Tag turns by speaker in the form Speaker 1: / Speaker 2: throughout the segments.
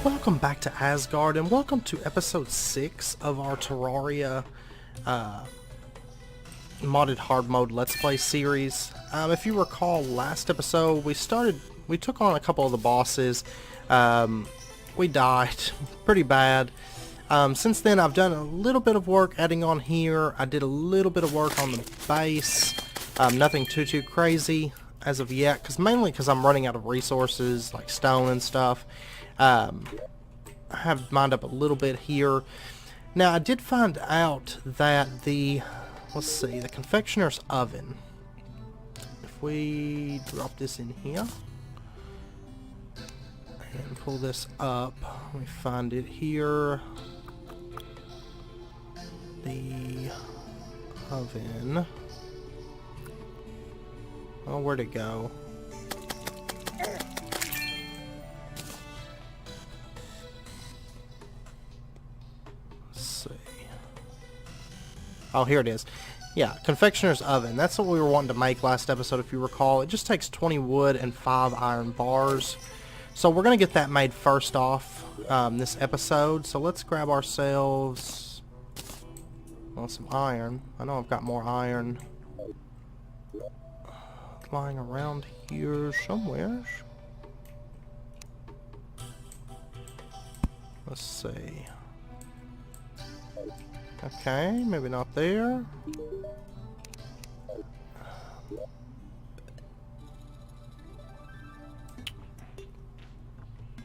Speaker 1: Welcome back to Asgaard, and welcome to episode 6 of our Terraria modded hard mode Let's Play series. If you recall, last episode we took on a couple of the bosses. We died pretty bad. Since then I've done a little bit of work adding on here. I did a little bit of work on the base. Nothing too crazy as of yet, mainly because I'm running out of resources like stone and stuff. I have mined up a little bit here. Now I did find out that the confectioner's oven, if we drop this in here and pull this up, let me find it here. The oven, oh, where'd it go? Oh, here it is. Yeah, confectioner's oven. That's what we were wanting to make last episode, if you recall. It just takes 20 wood and 5 iron bars. So we're going to get that made first off this episode. So let's grab ourselves, well, some iron. I know I've got more iron lying around here somewhere. Let's see. Okay, maybe not there.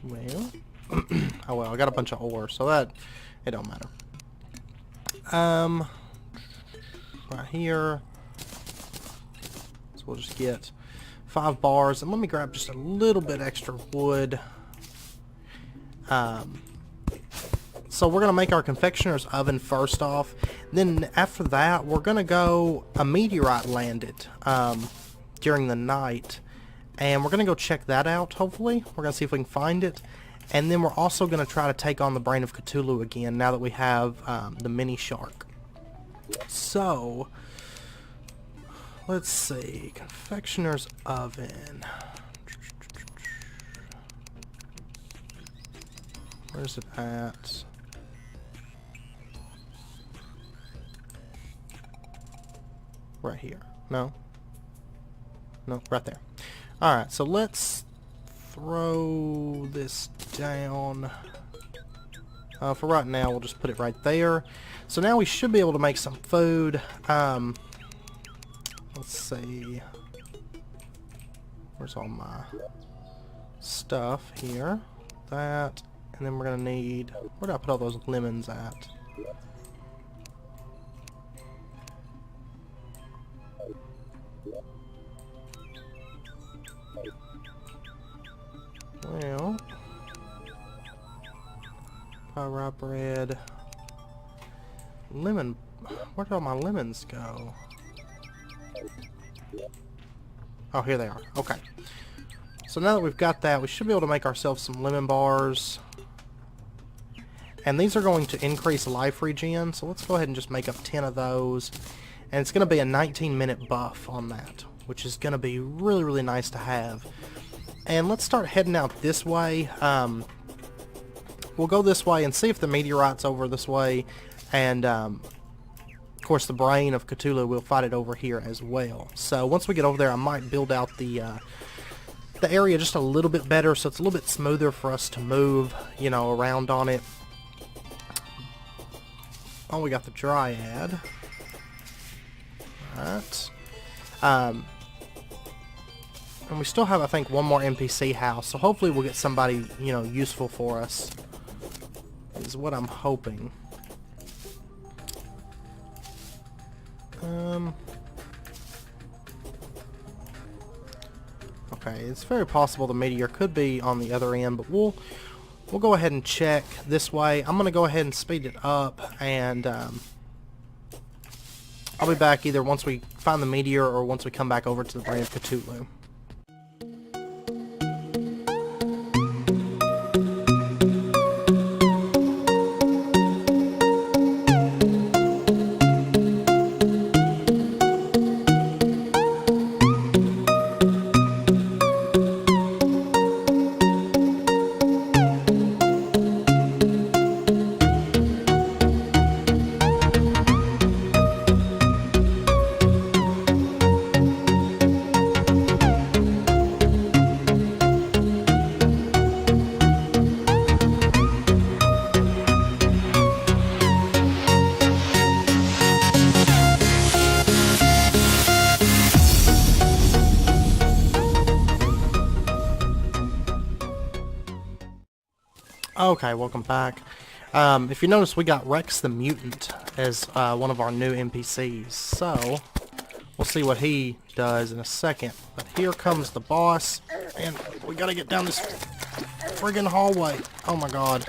Speaker 1: Well, oh well, I got a bunch of ore, so that it don't matter. Right here. So we'll just get 5 bars, and let me grab just a little bit extra wood. So we're going to make our confectioner's oven first off. Then after that, we're going to go, a meteorite landed during the night. And we're going to go check that out, hopefully. We're going to see if we can find it. And then we're also going to try to take on the Brain of Cthulhu again, now that we have the mini shark. So, let's see. Confectioner's oven. Where's it at? Right here. No, right there. Alright, so let's throw this down. For right now, we'll just put it right there. So now we should be able to make some food. Let's see. Where's all my stuff here? That. And then we're going to need... Where did I put all those lemons at? Well, rye bread, lemon. Where did all my lemons go? Oh, here they are. Okay. So now that we've got that, we should be able to make ourselves some lemon bars. And these are going to increase life regen, so let's go ahead and just make up 10 of those. And it's going to be a 19-minute buff on that, which is going to be really nice to have. And let's start heading out this way. We'll go this way and see if the meteorite's over this way. And, of course, the Brain of Cthulhu, we'll fight it over here as well. So once we get over there, I might build out the area just a little bit better, so it's a little bit smoother for us to move, you know, around on it. Oh, we got the Dryad. Alright. And we still have, I think, one more NPC house, so hopefully we'll get somebody, you know, useful for us, is what I'm hoping. Okay, it's very possible the meteor could be on the other end, but we'll go ahead and check this way. I'm going to go ahead and speed it up, and I'll be back either once we find the meteor or once we come back over to the Brain of Cthulhu. Okay, welcome back. If you notice, we got Rex the Mutant as one of our new NPCs, so we'll see what he does in a second. But here comes the boss, and we gotta get down this friggin' hallway. Oh my god.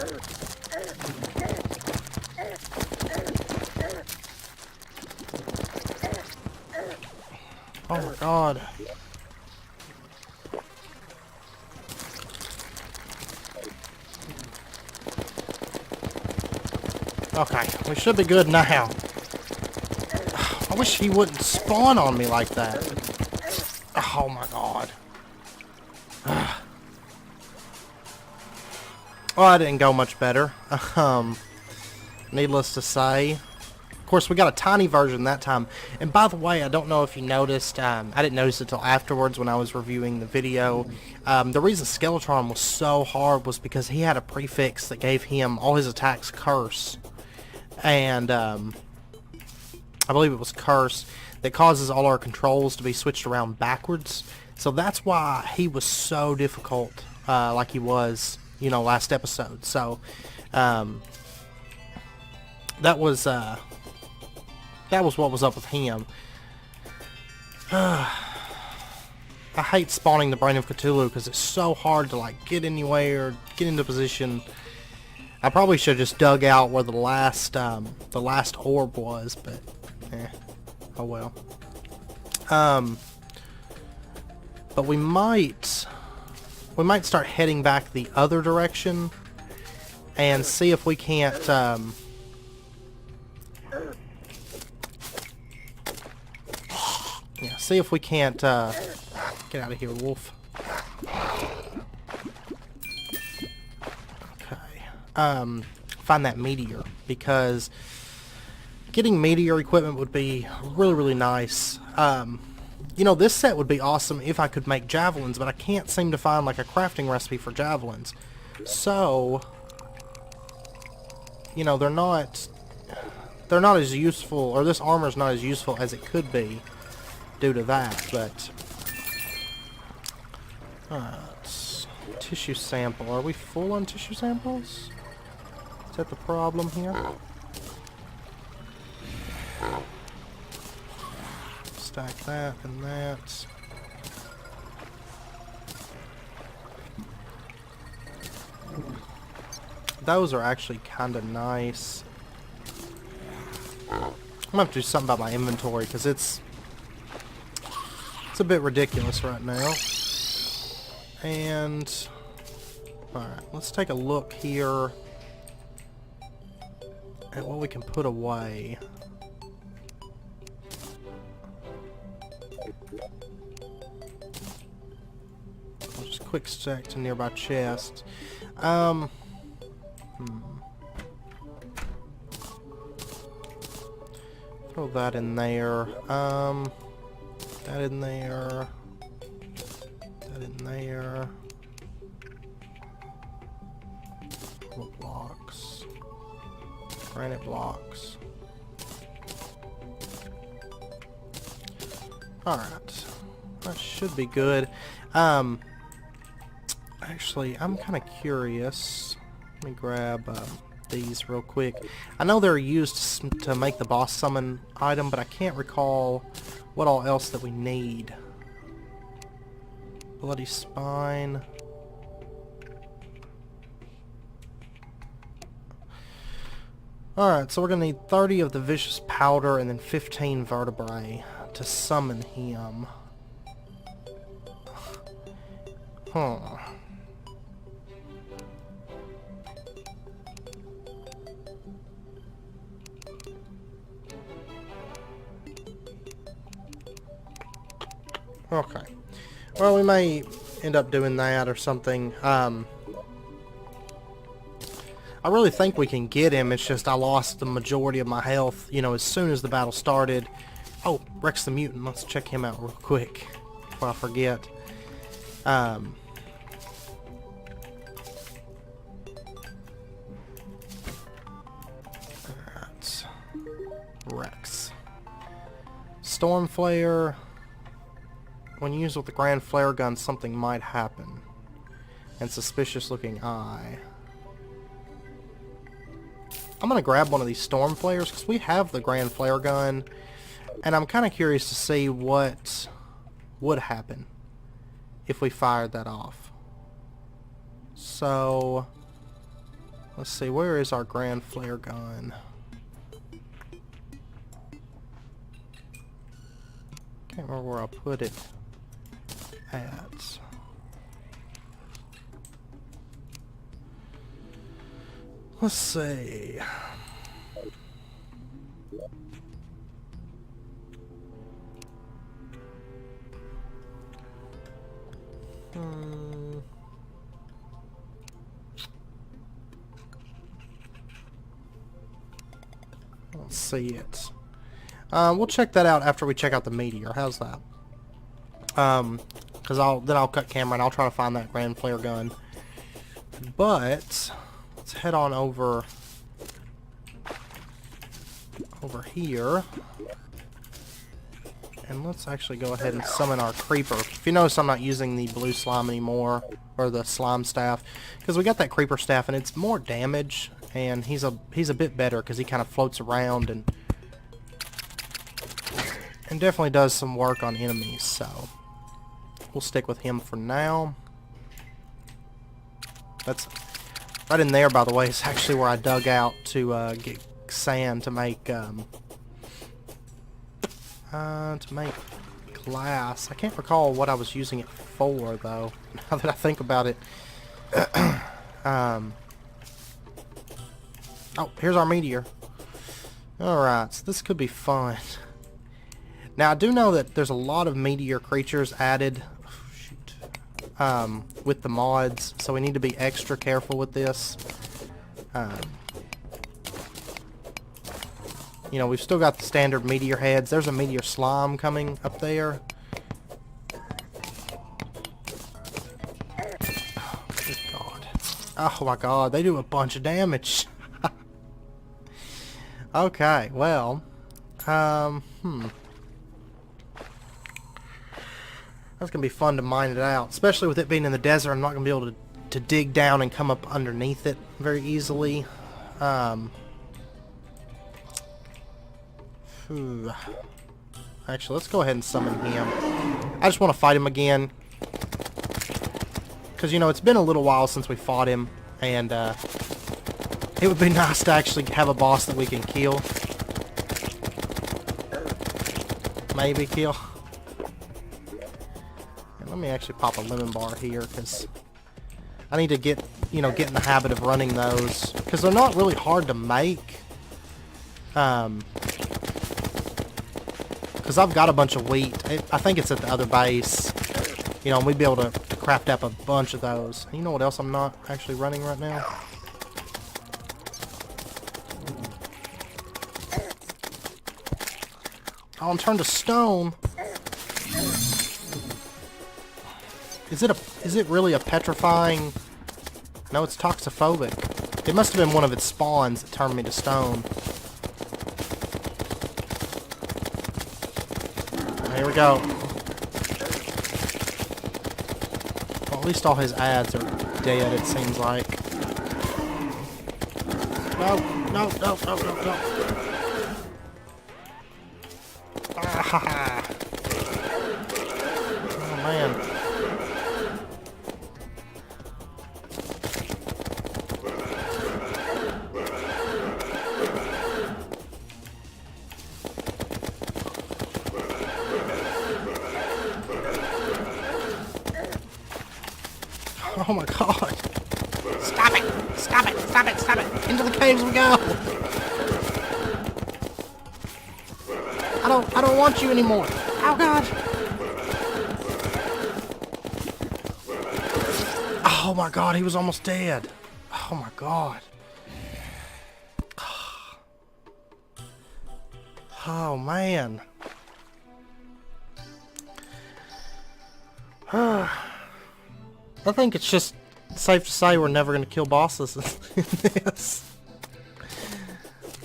Speaker 1: Oh my god. Okay, we should be good now. I wish he wouldn't spawn on me like that. Oh my god. Well, that didn't go much better. Needless to say. Of course, we got a tiny version that time. And by the way, I don't know if you noticed, I didn't notice it until afterwards when I was reviewing the video. The reason Skeletron was so hard was because he had a prefix that gave him all his attacks curse. And I believe it was curse that causes all our controls to be switched around backwards. So that's why he was so difficult, like he was, you know, last episode. So that was what was up with him. I hate spawning the Brain of Cthulhu because it's so hard to like get anywhere or get into position. I probably should have just dug out where the last orb was, but oh well. But we might start heading back the other direction and see if we can't see if we can't get out of here, wolf. Find that Meteor, because getting Meteor equipment would be really, really nice. You know, this set would be awesome if I could make javelins, but I can't seem to find like a crafting recipe for javelins. So, you know, they're not as useful, or this armor's not as useful as it could be due to that, but tissue sample. Are we full on tissue samples? Is that the problem here? Stack that and that. Those are actually kind of nice. I'm gonna have to do something about my inventory because it's a bit ridiculous right now. And alright, let's take a look here at what we can put away. I'll just quick stack to nearby chests. Throw that in there. That in there. That in there. Blocks. Granite blocks. Alright. That should be good. Actually, I'm kind of curious. Let me grab these real quick. I know they're used to make the boss summon item, but I can't recall what all else that we need. Bloody spine. Alright, so we're going to need 30 of the vicious powder and then 15 vertebrae to summon him. Huh. Okay. Well, we may end up doing that or something. I really think we can get him. It's just I lost the majority of my health, you know, as soon as the battle started. Oh, Rex the Mutant. Let's check him out real quick before I forget. Alright. Rex. Storm Flare. When used with the Grand Flare gun, something might happen. And suspicious looking eye. I'm going to grab one of these storm flares because we have the grand flare gun. And I'm kind of curious to see what would happen if we fired that off. So, let's see, where is our grand flare gun? Can't remember where I put it at. Let's see. Let's see it. We'll check that out after we check out the Meteor. How's that? Because I'll cut camera and I'll try to find that grand flare gun. But let's head on over here. And let's actually go ahead and summon our creeper. If you notice, I'm not using the blue slime anymore, or the slime staff, because we got that creeper staff and it's more damage, and he's a bit better because he kind of floats around and definitely does some work on enemies. So we'll stick with him for now. That's right in there, by the way, is actually where I dug out to get sand to make glass. I can't recall what I was using it for, though, now that I think about it. Oh, here's our Meteor. Alright, so this could be fun. Now, I do know that there's a lot of Meteor creatures added with the mods, so we need to be extra careful with this. You know, we've still got the standard Meteor heads. There's a Meteor slime coming up there. Oh, good God. Oh my God, they do a bunch of damage. Okay, well, that's gonna be fun to mine it out, especially with it being in the desert. I'm not gonna be able to dig down and come up underneath it very easily. Actually, let's go ahead and summon him. I just want to fight him again, because, you know, it's been a little while since we fought him, and it would be nice to actually have a boss that we can kill. Maybe kill. And let me actually pop a lemon bar here, because I need to get in the habit of running those, because they're not really hard to make. Because I've got a bunch of wheat. I think it's at the other base. You know, and we'd be able to craft up a bunch of those. And you know what else I'm not actually running right now? Oh, I'm turned to stone. Is it really a petrifying? No, it's toxophobic. It must have been one of its spawns that turned me to stone. Here we go. Well, at least all his ads are dead, it seems like. No, no, no, no, no, no. Ah, oh, man. Oh my God. Stop it! Stop it! Stop it! Stop it! Into the caves we go! I don't want you anymore. Oh God! Oh my God, he was almost dead. Oh my God. Oh man. I think it's just safe to say we're never going to kill bosses in this.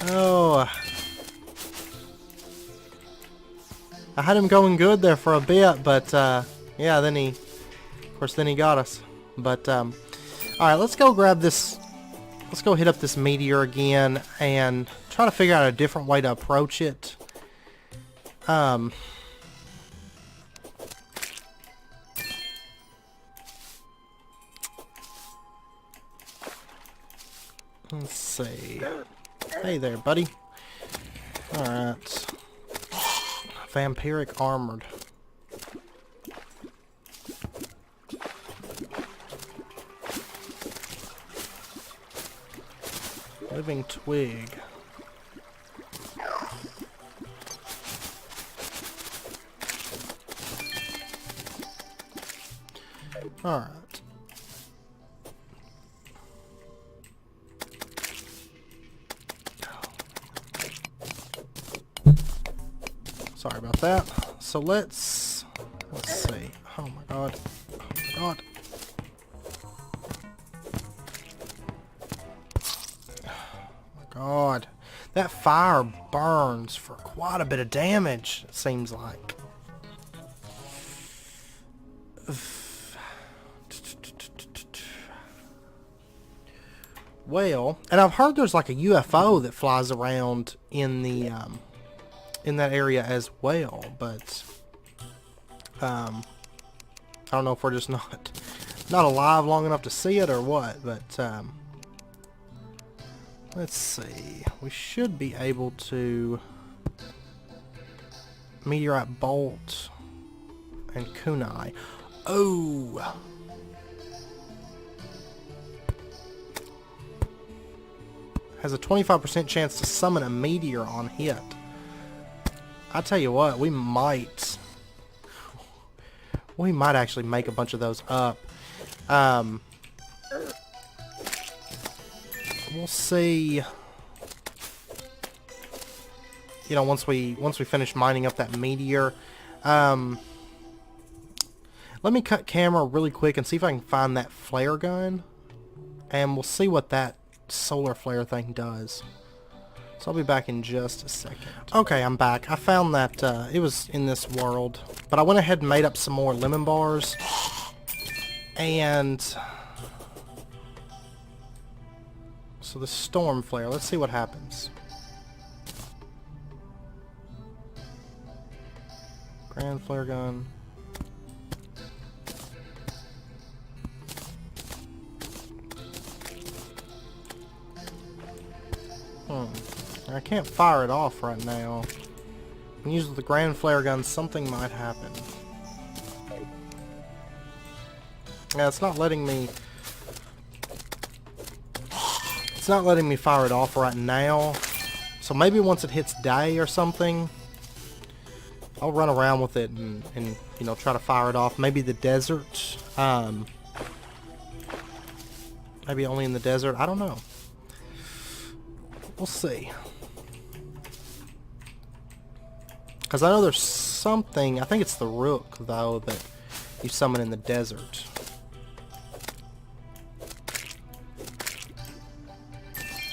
Speaker 1: Oh. I had him going good there for a bit, but yeah, then he got us. But alright, let's go grab this let's go hit up this meteor again and try to figure out a different way to approach it. Let's see. Hey there, buddy. Alright. Vampiric armored. Living twig. Alright. Sorry about that. So let's see. Oh my god. Oh my god. God, that fire burns for quite a bit of damage, it seems like. Well, and I've heard there's like a UFO that flies around in the in that area as well, but I don't know if we're just not alive long enough to see it or what, but let's see. We should be able to meteorite bolt and kunai. Oh, has a 25% chance to summon a meteor on hit. I tell you what, we might actually make a bunch of those up. We'll see. You know, once we finish mining up that meteor. Let me cut camera really quick and see if I can find that flare gun, and we'll see what that solar flare thing does. So I'll be back in just a second. Okay, I'm back. I found that it was in this world, but I went ahead and made up some more lemon bars, and so the storm flare, let's see what happens. Grand flare gun. I can't fire it off right now. When you use the grand flare gun, something might happen. Yeah, it's not letting me fire it off right now. So maybe once it hits day or something, I'll run around with it and you know, try to fire it off. Maybe the desert. Maybe only in the desert. I don't know. We'll see. Because I know there's something, I think it's the rook, though, that you summon in the desert.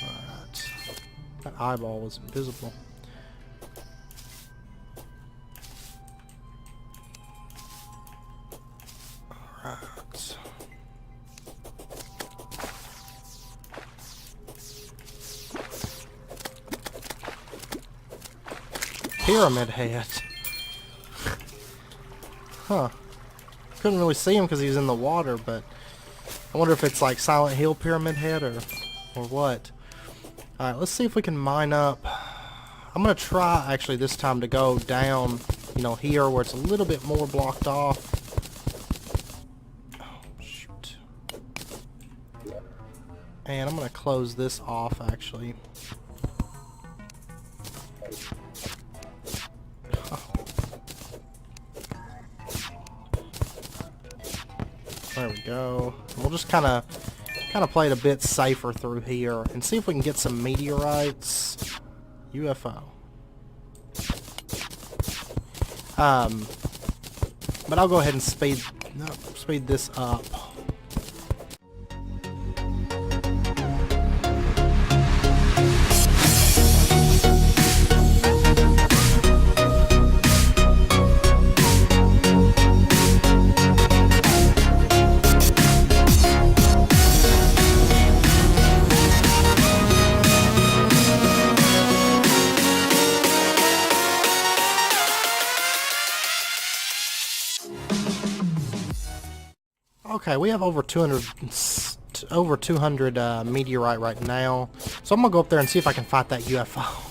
Speaker 1: Alright. That eyeball was invisible. Alright. Pyramid head. Huh. Couldn't really see him because he's in the water, but I wonder if it's like Silent Hill Pyramid Head or what. Alright, let's see if we can mine up. I'm going to try actually this time to go down, you know, here where it's a little bit more blocked off. Oh, shoot. And I'm going to close this off actually. There we go. We'll just kind of play it a bit safer through here and see if we can get some meteorites. UFO. But I'll go ahead and speed this up. Okay, we have over 200 meteorite right now. So I'm gonna go up there and see if I can fight that UFO.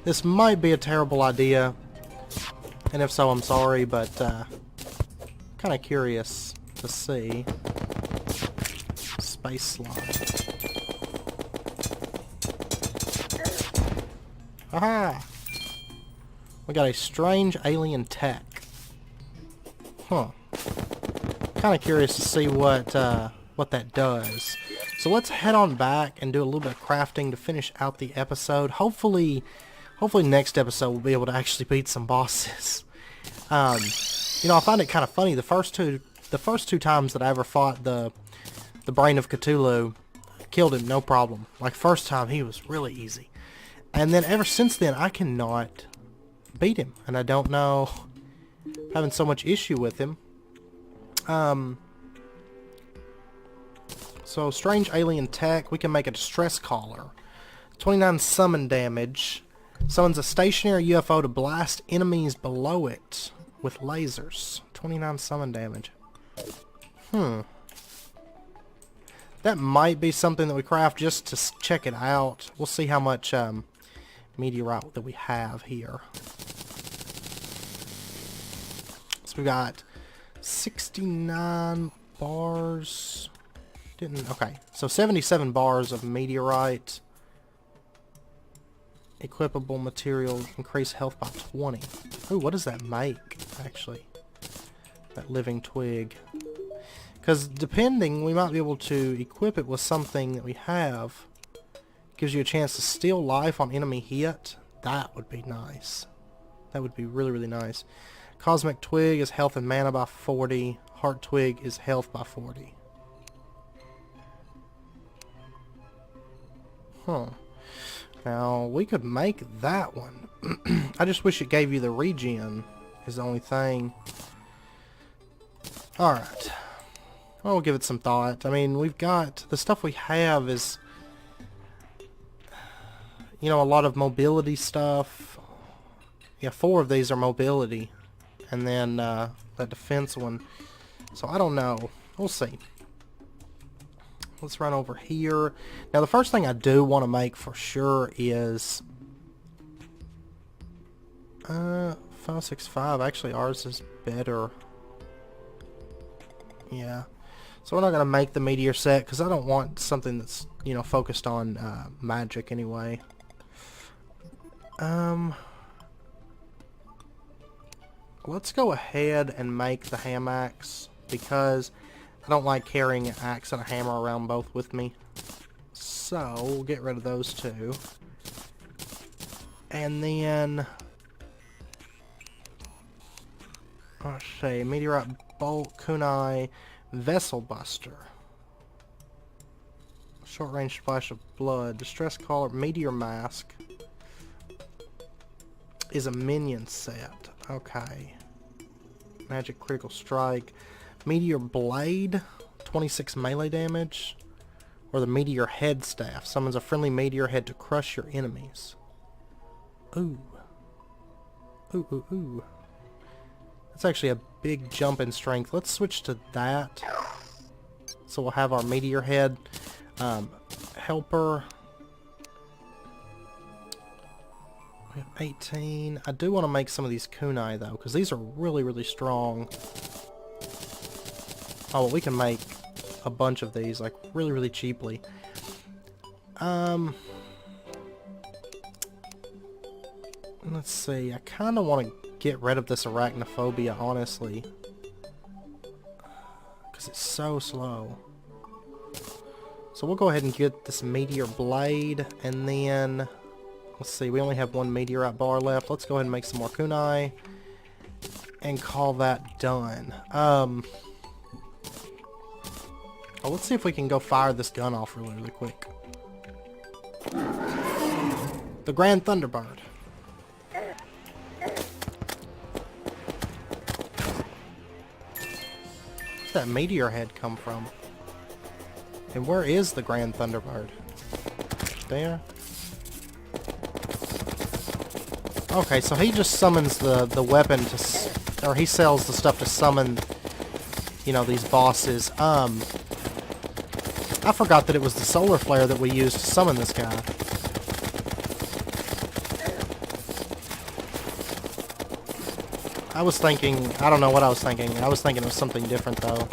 Speaker 1: This might be a terrible idea, and if so, I'm sorry, but kind of curious to see. Space slide. Aha! We got a strange alien tech. Huh. Kind of curious to see what that does. So let's head on back and do a little bit of crafting to finish out the episode. Hopefully next episode we'll be able to actually beat some bosses. You know, I find it kind of funny. The first two times that I ever fought the Brain of Cthulhu, killed him no problem. Like first time he was really easy, and then ever since then I cannot beat him, and I don't know. I'm having so much issue with him. So strange alien tech. We can make a distress caller. 29 summon damage. Summons a stationary UFO to blast enemies below it with lasers. 29 summon damage. That might be something that we craft just to check it out. We'll see how much meteorite that we have here. So we got 69 bars. Okay, so 77 bars of meteorite. Equipable material, increase health by 20. Ooh, what does that make, actually? That living twig. Because depending, we might be able to equip it with something that we have. Gives you a chance to steal life on enemy hit. That would be nice. That would be really, really nice. Cosmic twig is health and mana by 40. Heart twig is health by 40. Huh. Now, we could make that one. I just wish it gave you the regen, is the only thing. Alright. Well, we'll give it some thought. I mean, we've got... The stuff we have is... You know, a lot of mobility stuff. Yeah, 4 of these are mobility. And then, that defense one. So, I don't know. We'll see. Let's run over here. Now, the first thing I do want to make for sure is... 565. Actually, ours is better. Yeah. So we're not going to make the meteor set because I don't want something that's, you know, focused on magic anyway. Let's go ahead and make the ham axe because I don't like carrying an axe and a hammer around both with me. So we'll get rid of those two. And then... Let's see, meteorite bolt, kunai, vessel buster, short range splash of blood, distress caller, meteor mask is a minion set. Okay, magic critical strike, meteor blade, 26 melee damage, or the meteor head staff summons a friendly meteor head to crush your enemies. Ooh, ooh, ooh, ooh. That's actually a big jump in strength. Let's switch to that. So we'll have our meteor head helper. We have 18. I do want to make some of these kunai though, because these are really, really strong. Oh, well, we can make a bunch of these, like really, really cheaply. Let's see. I kind of want to get rid of this arachnophobia, honestly, because it's so slow. So we'll go ahead and get this meteor blade, and then let's see, we only have 1 meteorite bar left. Let's go ahead and make some more kunai and call that done. Oh, let's see if we can go fire this gun off really, really quick. The Grand Thunderbird. Where'd that meteor head come from? And where is the Grand Thunderbird? There? Okay, so he just summons the weapon to... Or he sells the stuff to summon you know, these bosses. I forgot that it was the solar flare that we used to summon this guy. I was thinking, I don't know what I was thinking. I was thinking it was something different, though.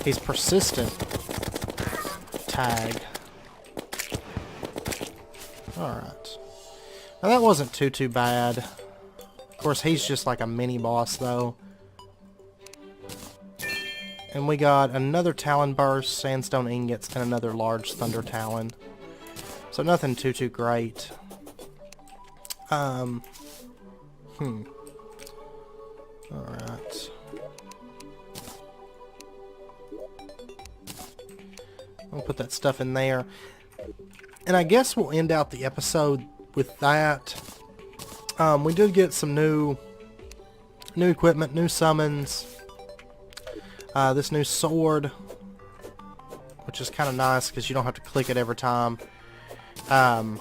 Speaker 1: He's persistent. Tag. Alright. Now, that wasn't too bad. Of course, he's just like a mini-boss, though. And we got another Talon Burst, Sandstone Ingots, and another large Thunder Talon. So nothing too great. Alright. I'll put that stuff in there. And I guess we'll end out the episode with that. We did get some new equipment, new summons. This new sword, which is kind of nice because you don't have to click it every time. So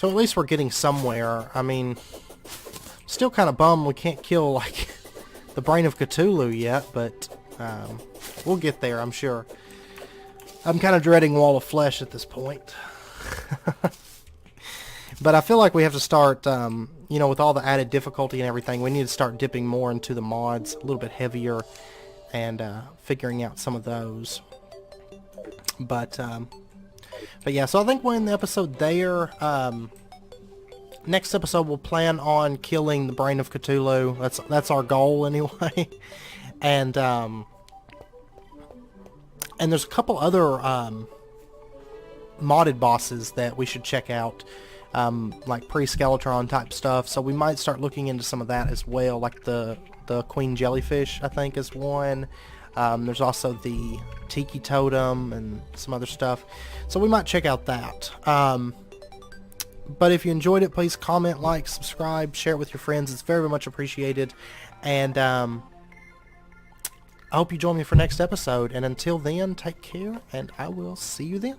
Speaker 1: at least we're getting somewhere. I mean, still kind of bummed we can't kill like the Brain of Cthulhu yet, but we'll get there, I'm sure. I'm kind of dreading Wall of Flesh at this point. But I feel like we have to start, you know, with all the added difficulty and everything, we need to start dipping more into the mods, a little bit heavier, and figuring out some of those. But yeah, so I think we'll end the episode there. Next episode, we'll plan on killing the Brain of Cthulhu. That's our goal, anyway. And there's a couple other modded bosses that we should check out. Like pre-Skeletron type stuff, so we might start looking into some of that as well, like the Queen Jellyfish, I think, is one. There's also the Tiki Totem and some other stuff, so we might check out that. But if you enjoyed it, please comment, like, subscribe, share it with your friends. It's very much appreciated, and I hope you join me for next episode, and until then, take care, and I will see you then.